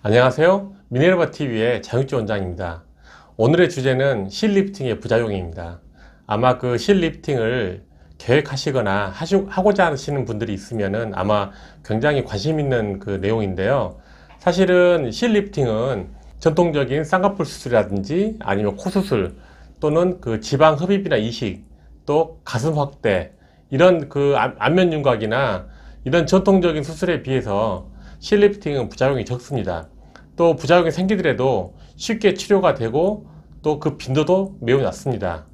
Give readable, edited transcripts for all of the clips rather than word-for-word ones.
안녕하세요. 미네르바TV의 장육주 원장입니다. 오늘의 주제는 실리프팅의 부작용입니다. 아마 그 실리프팅을 계획하시거나 하고자 하시는 분들이 있으면은 아마 굉장히 관심 있는 그 내용인데요. 사실은 실리프팅은 전통적인 쌍꺼풀 수술이라든지 아니면 코 수술 또는 그 지방 흡입이나 이식 또 가슴 확대 이런 그 안면 윤곽이나 이런 전통적인 수술에 비해서 실리프팅은 부작용이 적습니다. 또 부작용이 생기더라도 쉽게 치료가 되고 또 그 빈도도 매우 낮습니다.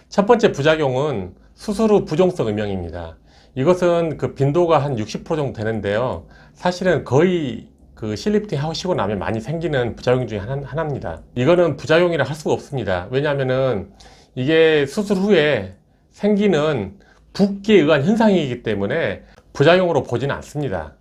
첫 번째 부작용은 수술 후 부종성 음영입니다. 이것은 그 빈도가 한 60% 정도 되는데요. 사실은 거의 그 실리프팅 하시고 나면 많이 생기는 부작용 중에 하나입니다. 이거는 부작용이라 할 수가 없습니다. 왜냐하면은 이게 수술 후에 생기는 붓기에 의한 현상이기 때문에 부작용으로 보지는 않습니다.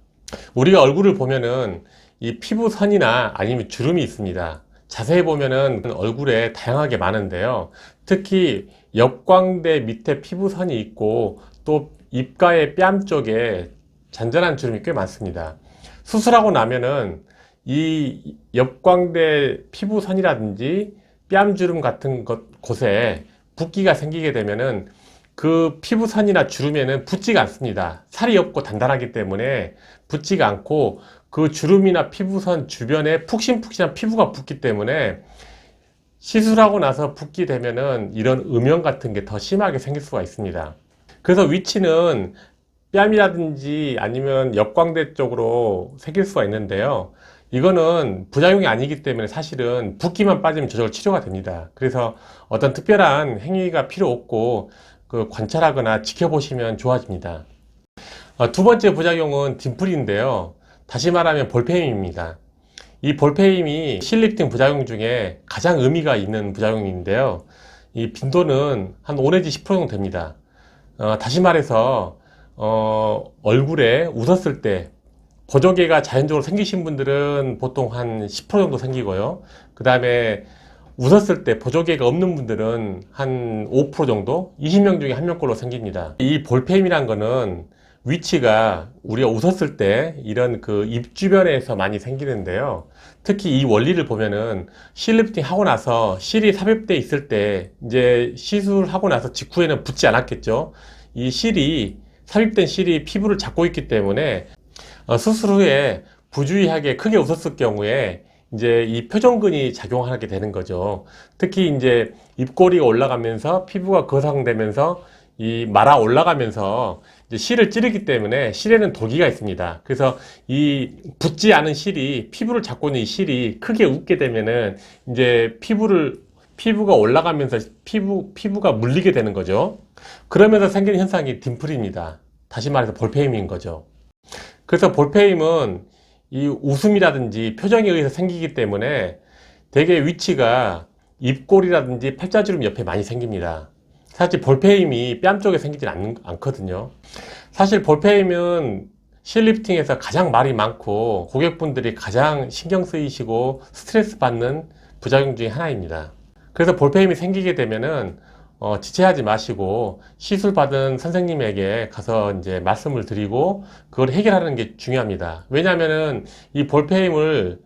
우리가 얼굴을 보면은 이 피부선이나 아니면 주름이 있습니다. 자세히 보면은 얼굴에 다양하게 많은데요. 특히 역광대 밑에 피부선이 있고 또 입가의 뺨 쪽에 잔잔한 주름이 꽤 많습니다. 수술하고 나면은 이 역광대 피부선이라든지 뺨주름 같은 곳에 붓기가 생기게 되면은 그 피부선이나 주름에는 붙지가 않습니다. 살이 없고 단단하기 때문에 붙지가 않고 그 주름이나 피부선 주변에 푹신푹신한 피부가 붙기 때문에 시술하고 나서 붓기 되면은 이런 음영 같은 게 더 심하게 생길 수가 있습니다. 그래서 위치는 뺨이라든지 아니면 역광대 쪽으로 생길 수가 있는데요. 이거는 부작용이 아니기 때문에 사실은 붓기만 빠지면 저절로 치료가 됩니다. 그래서 어떤 특별한 행위가 필요 없고 그 관찰하거나 지켜보시면 좋아집니다. 두 번째 부작용은 딤플인데요. 다시 말하면 볼페임입니다. 이 볼페임이 실리프팅 부작용 중에 가장 의미가 있는 부작용인데요. 이 빈도는 한 5 내지 10% 정도 됩니다. 다시 말해서 얼굴에 웃었을 때 보조개가 자연적으로 생기신 분들은 보통 한 10% 정도 생기고요. 그 다음에 웃었을 때 보조개가 없는 분들은 한 5% 정도, 20명 중에 1명꼴로 생깁니다. 이 볼페임이란 거는 위치가 우리가 웃었을 때 이런 그 입 주변에서 많이 생기는데요. 특히 이 원리를 보면은 실리프팅 하고 나서 실이 삽입돼 있을 때 이제 시술하고 나서 직후에는 붙지 않았겠죠. 이 실이 삽입된 실이 피부를 잡고 있기 때문에 수술 후에 부주의하게 크게 웃었을 경우에 이제 이 표정근이 작용하게 되는 거죠. 특히 이제 입꼬리가 올라가면서 피부가 거상되면서 이 말아 올라가면서 이제 실을 찌르기 때문에 실에는 돌기가 있습니다. 그래서 이 붙지 않은 실이 피부를 잡고 있는 이 실이 크게 웃게 되면은 이제 피부가 올라가면서 피부가 물리게 되는 거죠. 그러면서 생기는 현상이 딤플입니다. 다시 말해서 볼페임인 거죠. 그래서 볼페임은 이 웃음이라든지 표정에 의해서 생기기 때문에 대개 위치가 입꼬리라든지 팔자주름 옆에 많이 생깁니다. 사실 볼페임이 뺨 쪽에 생기진 않거든요. 사실 볼페임은 실리프팅에서 가장 말이 많고 고객분들이 가장 신경 쓰이시고 스트레스 받는 부작용 중에 하나입니다. 그래서 볼페임이 생기게 되면은 지체하지 마시고 시술 받은 선생님에게 가서 이제 말씀을 드리고 그걸 해결하는 게 중요합니다. 왜냐하면은 이 볼페임을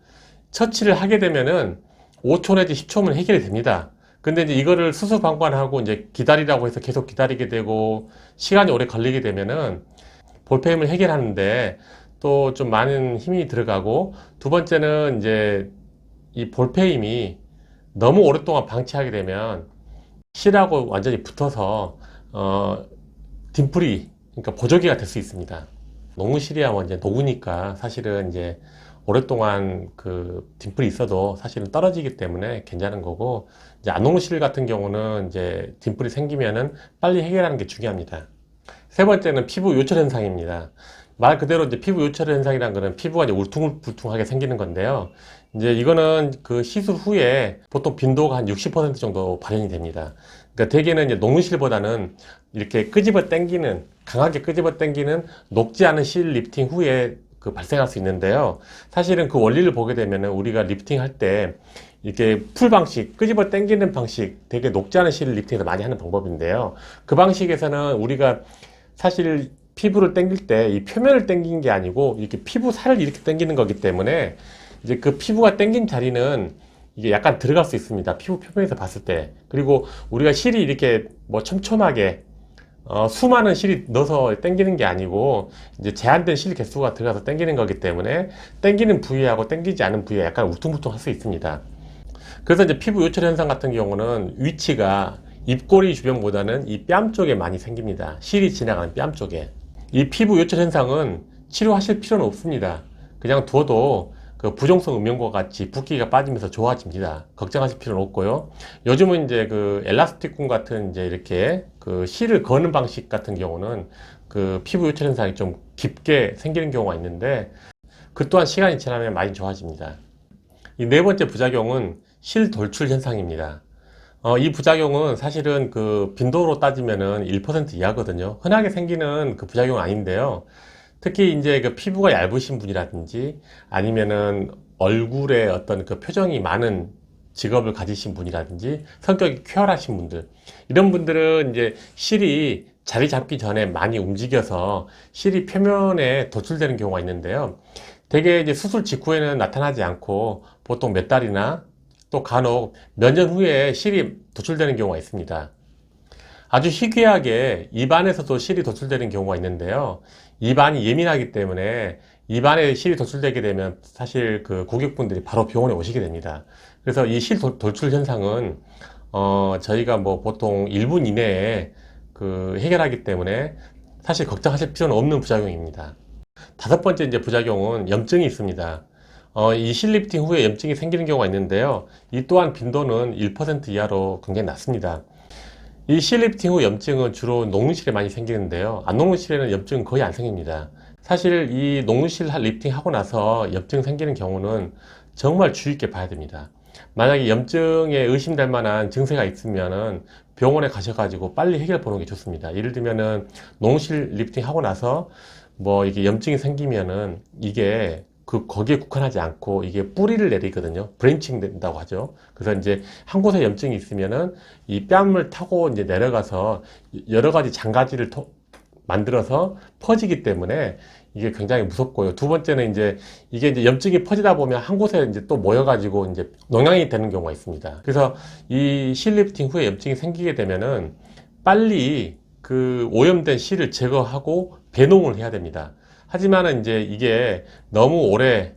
처치를 하게 되면은 5초 내지 10초면 해결이 됩니다. 근데 이제 이거를 수술 방관하고 이제 기다리라고 해서 계속 기다리게 되고 시간이 오래 걸리게 되면은 볼페임을 해결하는데 또 좀 많은 힘이 들어가고, 두 번째는 이제 이 볼페임이 너무 오랫동안 방치하게 되면 실하고 완전히 붙어서 딤플이, 그러니까 보조개가 될 수 있습니다. 녹무실이야 이제 녹으니까 사실은 이제 오랫동안 그 딤플이 있어도 사실은 떨어지기 때문에 괜찮은 거고, 이제 안 녹는 실 같은 경우는 이제 딤플이 생기면은 빨리 해결하는 게 중요합니다. 세 번째는 피부 요철 현상입니다. 말 그대로 이제 피부 요철 현상이라는 거는 피부가 이제 울퉁불퉁하게 생기는 건데요. 이제 이거는 그 시술 후에 보통 빈도가 한 60% 정도 발현이 됩니다. 그러니까 대개는 이제 녹는 실보다는 이렇게 강하게 끄집어 당기는 녹지 않은 실 리프팅 후에 그 발생할 수 있는데요. 사실은 그 원리를 보게 되면은 우리가 리프팅 할 때 이렇게 풀 방식, 끄집어 당기는 방식, 되게 녹지 않은 실 리프팅에서 많이 하는 방법인데요. 그 방식에서는 우리가 사실 피부를 당길 때 이 표면을 당긴 게 아니고 이렇게 피부 살을 이렇게 당기는 거기 때문에 이제 그 피부가 당긴 자리는 이게 약간 들어갈 수 있습니다. 피부 표면에서 봤을 때. 그리고 우리가 실이 이렇게 뭐 촘촘하게 수많은 실이 넣어서 당기는 게 아니고 이제 제한된 실 개수가 들어가서 당기는 거기 때문에 당기는 부위하고 당기지 않은 부위가 약간 울퉁불퉁 할 수 있습니다. 그래서 이제 피부 요철 현상 같은 경우는 위치가 입꼬리 주변보다는 이 뺨 쪽에 많이 생깁니다. 실이 지나가는 뺨 쪽에. 이 피부 요철 현상은 치료하실 필요는 없습니다. 그냥 둬도 그 부종성 음영과 같이 붓기가 빠지면서 좋아집니다. 걱정하실 필요는 없고요. 요즘은 이제 그 엘라스틱 군 같은 이제 이렇게 그 실을 거는 방식 같은 경우는 그 피부 요철 현상이 좀 깊게 생기는 경우가 있는데 그 또한 시간이 지나면 많이 좋아집니다. 이 네 번째 부작용은 실 돌출 현상입니다. 이 부작용은 사실은 그 빈도로 따지면은 1% 이하거든요. 흔하게 생기는 그 부작용은 아닌데요. 특히 이제 그 피부가 얇으신 분이라든지 아니면은 얼굴에 어떤 그 표정이 많은 직업을 가지신 분이라든지 성격이 쾌활하신 분들, 이런 분들은 이제 실이 자리 잡기 전에 많이 움직여서 실이 표면에 도출되는 경우가 있는데요. 대개 이제 수술 직후에는 나타나지 않고 보통 몇 달이나 또 간혹 몇 년 후에 실이 도출되는 경우가 있습니다. 아주 희귀하게 입안에서도 실이 도출되는 경우가 있는데요. 입안이 예민하기 때문에 입안에 실이 도출되게 되면 사실 그 고객분들이 바로 병원에 오시게 됩니다. 그래서 이 실 돌출 현상은 저희가 뭐 보통 1분 이내에 그 해결하기 때문에 사실 걱정하실 필요는 없는 부작용입니다. 다섯 번째 이제 부작용은 염증이 있습니다. 이 실리프팅 후에 염증이 생기는 경우가 있는데요. 이 또한 빈도는 1% 이하로 굉장히 낮습니다. 이 실리프팅 후 염증은 주로 녹는실에 많이 생기는데요. 안 녹는실에는 염증은 거의 안 생깁니다. 사실 이 녹는실 리프팅 하고 나서 염증 생기는 경우는 정말 주의 있게 봐야 됩니다. 만약에 염증에 의심될 만한 증세가 있으면은 병원에 가셔가지고 빨리 해결 보는 게 좋습니다. 예를 들면은 녹는실 리프팅 하고 나서 뭐 이게 염증이 생기면은 이게 거기에 국한하지 않고 이게 뿌리를 내리거든요. 브랜칭 된다고 하죠. 그래서 이제 한 곳에 염증이 있으면은 이 뺨을 타고 이제 내려가서 여러 가지 장가지를 만들어서 퍼지기 때문에 이게 굉장히 무섭고요. 두 번째는 이게 염증이 퍼지다 보면 한 곳에 이제 또 모여가지고 이제 농양이 되는 경우가 있습니다. 그래서 이 실리프팅 후에 염증이 생기게 되면은 빨리 그 오염된 실을 제거하고 배농을 해야 됩니다. 하지만은 이제 이게 너무 오래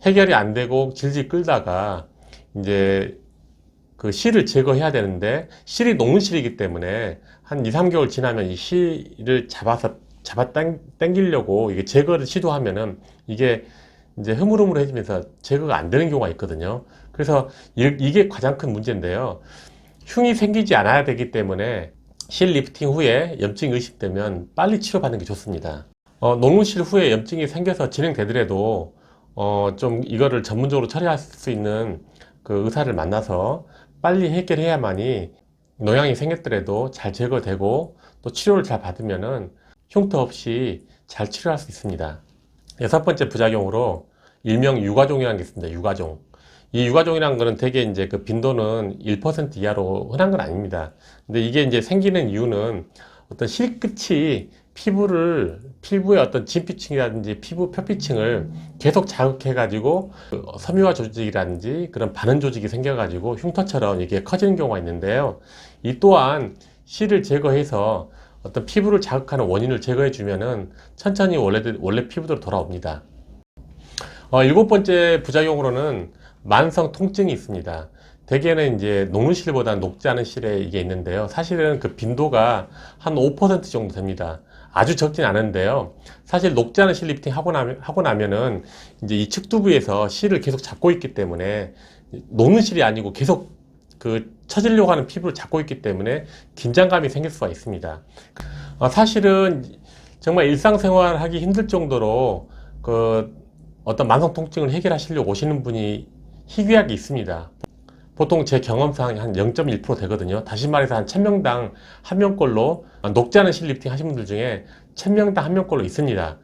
해결이 안 되고 질질 끌다가 이제 그 실을 제거해야 되는데 실이 녹는 실이기 때문에 한 2, 3개월 지나면 이 실을 잡아 당기려고 이게 제거를 시도하면은 이게 이제 흐물흐물해지면서 제거가 안 되는 경우가 있거든요. 그래서 이게 가장 큰 문제인데요. 흉이 생기지 않아야 되기 때문에 실 리프팅 후에 염증이 의심되면 빨리 치료받는 게 좋습니다. 녹는실 후에 염증이 생겨서 진행되더라도 좀 이거를 전문적으로 처리할 수 있는 그 의사를 만나서 빨리 해결해야만이 노양이 생겼더라도 잘 제거되고 또 치료를 잘 받으면은 흉터 없이 잘 치료할 수 있습니다. 여섯 번째 부작용으로 일명 유과종이라는 게 있습니다. 유과종. 이 유과종이라는 거는 되게 이제 그 빈도는 1% 이하로 흔한 건 아닙니다. 근데 이게 이제 생기는 이유는 어떤 실끝이 피부의 어떤 진피층이라든지 피부 표피층을 계속 자극해가지고 그 섬유화 조직이라든지 그런 반응 조직이 생겨가지고 흉터처럼 이게 커지는 경우가 있는데요. 이 또한 실을 제거해서 어떤 피부를 자극하는 원인을 제거해주면은 천천히 원래 피부대로 돌아옵니다. 일곱 번째 부작용으로는 만성 통증이 있습니다. 대개는 이제 녹는 실보다는 녹지 않은 실에 이게 있는데요. 사실은 그 빈도가 한 5% 정도 됩니다. 아주 적진 않은데요. 사실 녹지 않은 실 리프팅 하고 나면은 이제 이 측두부에서 실을 계속 잡고 있기 때문에 녹는 실이 아니고 계속 그 처지려고 하는 피부를 잡고 있기 때문에 긴장감이 생길 수가 있습니다. 사실은 정말 일상생활 하기 힘들 정도로 그 어떤 만성 통증을 해결하시려고 오시는 분이 희귀하게 있습니다. 보통 제 경험상 한 0.1% 되거든요. 다시 말해서 한 1000명당 1명꼴로 녹지 않은 실 리프팅 하신 분들 중에 1000명당 1명꼴로 있습니다.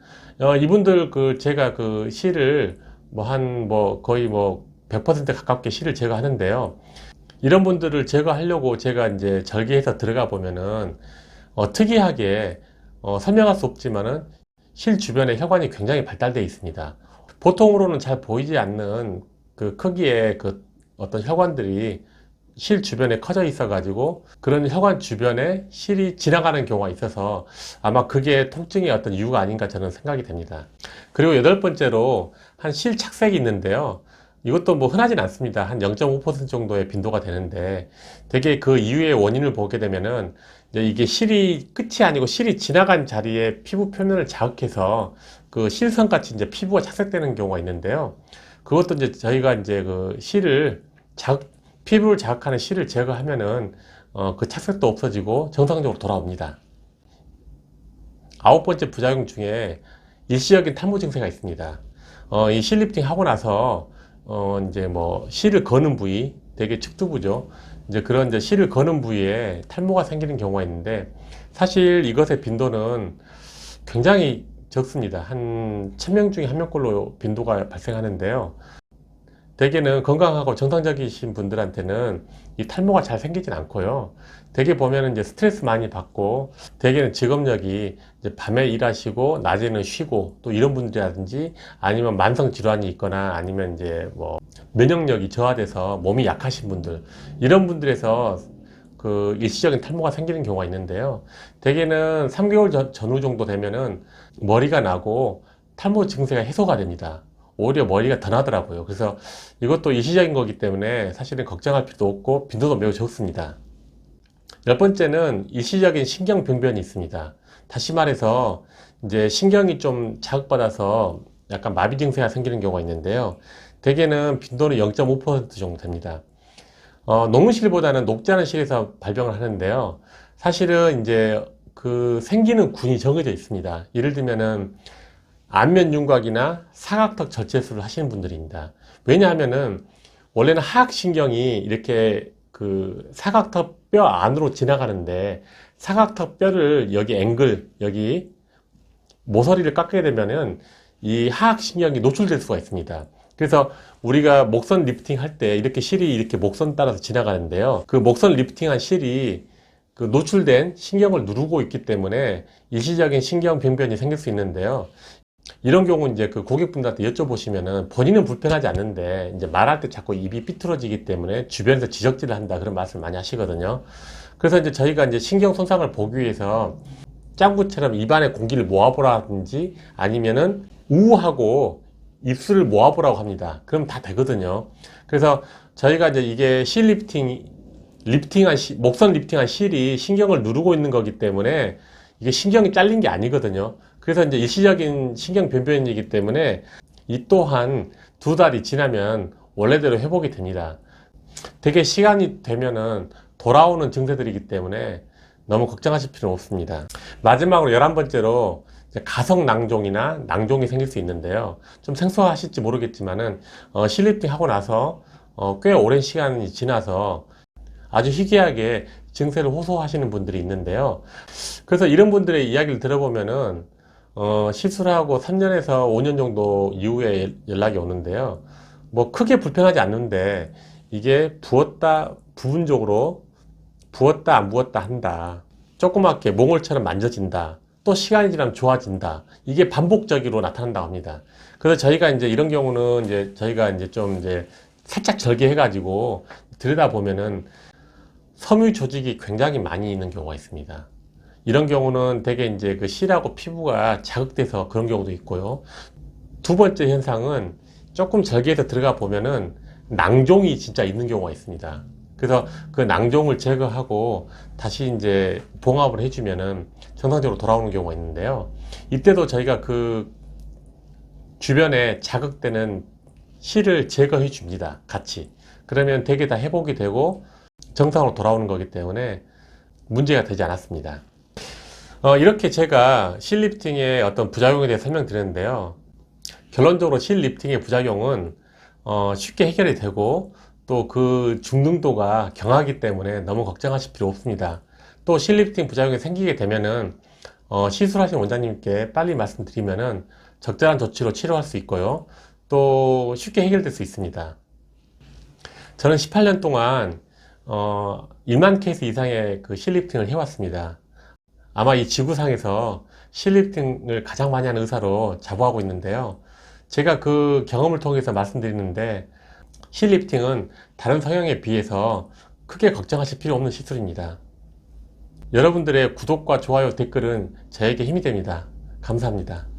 이분들 제가 그 실을 거의 100% 가깝게 실을 제거하는데요. 이런 분들을 제거하려고 제가 이제 절개해서 들어가 보면은 특이하게 설명할 수 없지만은 실 주변에 혈관이 굉장히 발달되어 있습니다. 보통으로는 잘 보이지 않는 그 크기의 그 어떤 혈관들이 실 주변에 커져 있어 가지고 그런 혈관 주변에 실이 지나가는 경우가 있어서 아마 그게 통증의 어떤 이유가 아닌가 저는 생각이 됩니다. 그리고 여덟 번째로 한 실 착색이 있는데요. 이것도 뭐 흔하진 않습니다. 한 0.5% 정도의 빈도가 되는데 되게 그 이유의 원인을 보게 되면은 이제 이게 실이 끝이 아니고 실이 지나간 자리에 피부 표면을 자극해서 그 실선 같이 이제 피부가 착색되는 경우가 있는데요. 그것도 이제 저희가 이제 그 실을 피부를 자극하는 실을 제거하면은 그 착색도 없어지고 정상적으로 돌아옵니다. 아홉 번째 부작용 중에 일시적인 탈모 증세가 있습니다. 이 실리프팅 하고 나서 이제 뭐 실을 거는 부위, 되게 측두부죠. 이제 그런 이제 실을 거는 부위에 탈모가 생기는 경우가 있는데 사실 이것의 빈도는 굉장히 적습니다. 한 1000명 중에 1명꼴로 빈도가 발생하는데요. 대개는 건강하고 정상적이신 분들한테는 이 탈모가 잘 생기진 않고요. 대개 보면은 이제 스트레스 많이 받고, 대개는 직업력이 이제 밤에 일하시고, 낮에는 쉬고, 또 이런 분들이라든지, 아니면 만성 질환이 있거나, 아니면 이제 뭐, 면역력이 저하돼서 몸이 약하신 분들, 이런 분들에서 그 일시적인 탈모가 생기는 경우가 있는데요. 대개는 3개월 전후 정도 되면은 머리가 나고, 탈모 증세가 해소가 됩니다. 오히려 머리가 더 나더라고요. 그래서 이것도 일시적인 거기 때문에 사실은 걱정할 필요도 없고 빈도도 매우 적습니다. 열 번째는 일시적인 신경병변이 있습니다. 다시 말해서 이제 신경이 좀 자극받아서 약간 마비 증세가 생기는 경우가 있는데요. 대개는 빈도는 0.5% 정도 됩니다. 녹무실보다는 녹지 않은 실에서 발병을 하는데요. 사실은 이제 그 생기는 군이 정해져 있습니다. 예를 들면은 안면 윤곽이나 사각턱 절제술을 하시는 분들입니다. 왜냐하면은 원래는 하악신경이 이렇게 그 사각턱 뼈 안으로 지나가는데 사각턱 뼈를 여기 앵글, 여기 모서리를 깎게 되면은 이 하악신경이 노출될 수가 있습니다. 그래서 우리가 목선 리프팅 할 때 이렇게 실이 이렇게 목선 따라서 지나가는데요. 그 목선 리프팅한 실이 그 노출된 신경을 누르고 있기 때문에 일시적인 신경 병변이 생길 수 있는데요. 이런 경우 이제 그 고객분들한테 여쭤보시면은 본인은 불편하지 않는데 이제 말할 때 자꾸 입이 삐뚤어지기 때문에 주변에서 지적질을 한다 그런 말씀을 많이 하시거든요. 그래서 이제 저희가 이제 신경 손상을 보기 위해서 짱구처럼 입안에 공기를 모아보라든지 아니면은 우하고 입술을 모아보라고 합니다. 그럼 다 되거든요. 그래서 저희가 이제 이게 목선 리프팅한 실이 신경을 누르고 있는 거기 때문에 이게 신경이 잘린 게 아니거든요. 그래서 이제 일시적인 신경 변변이기 때문에 이 또한 2달이 지나면 원래대로 회복이 됩니다. 되게 시간이 되면은 돌아오는 증세들이기 때문에 너무 걱정하실 필요는 없습니다. 마지막으로 11번째로 가성 낭종이나 낭종이 생길 수 있는데요. 좀 생소하실지 모르겠지만은 실리프팅 하고 나서 꽤 오랜 시간이 지나서 아주 희귀하게 증세를 호소하시는 분들이 있는데요. 그래서 이런 분들의 이야기를 들어보면은 시술을 하고 3년에서 5년 정도 이후에 연락이 오는데요. 뭐 크게 불편하지 않는데 이게 부분적으로 부었다 안 부었다 한다. 조그맣게 몽골처럼 만져진다. 또 시간이 지나면 좋아진다. 이게 반복적으로 나타난다고 합니다. 그래서 저희가 이제 이런 경우는 이제 저희가 이제 좀 이제 살짝 절개해가지고 들여다보면은 섬유 조직이 굉장히 많이 있는 경우가 있습니다. 이런 경우는 대개 이제 그 실하고 피부가 자극돼서 그런 경우도 있고요. 두 번째 현상은 조금 절개해서 들어가 보면은 낭종이 진짜 있는 경우가 있습니다. 그래서 그 낭종을 제거하고 다시 이제 봉합을 해주면은 정상적으로 돌아오는 경우가 있는데요. 이때도 저희가 그 주변에 자극되는 실을 제거해 줍니다. 같이. 그러면 대개 다 회복이 되고 정상으로 돌아오는 거기 때문에 문제가 되지 않았습니다. 이렇게 제가 실 리프팅의 어떤 부작용에 대해 설명드렸는데요. 결론적으로 실 리프팅의 부작용은 쉽게 해결이 되고 또 그 중등도가 경하기 때문에 너무 걱정하실 필요 없습니다. 또 실 리프팅 부작용이 생기게 되면은 시술하신 원장님께 빨리 말씀드리면은 적절한 조치로 치료할 수 있고요. 또 쉽게 해결될 수 있습니다. 저는 18년 동안 1만 케이스 이상의 그 실 리프팅을 해왔습니다. 아마 이 지구상에서 실 리프팅을 가장 많이 하는 의사로 자부하고 있는데요. 제가 그 경험을 통해서 말씀드리는데 힐리프팅은 다른 성형에 비해서 크게 걱정하실 필요 없는 시술입니다. 여러분들의 구독과 좋아요, 댓글은 저에게 힘이 됩니다. 감사합니다.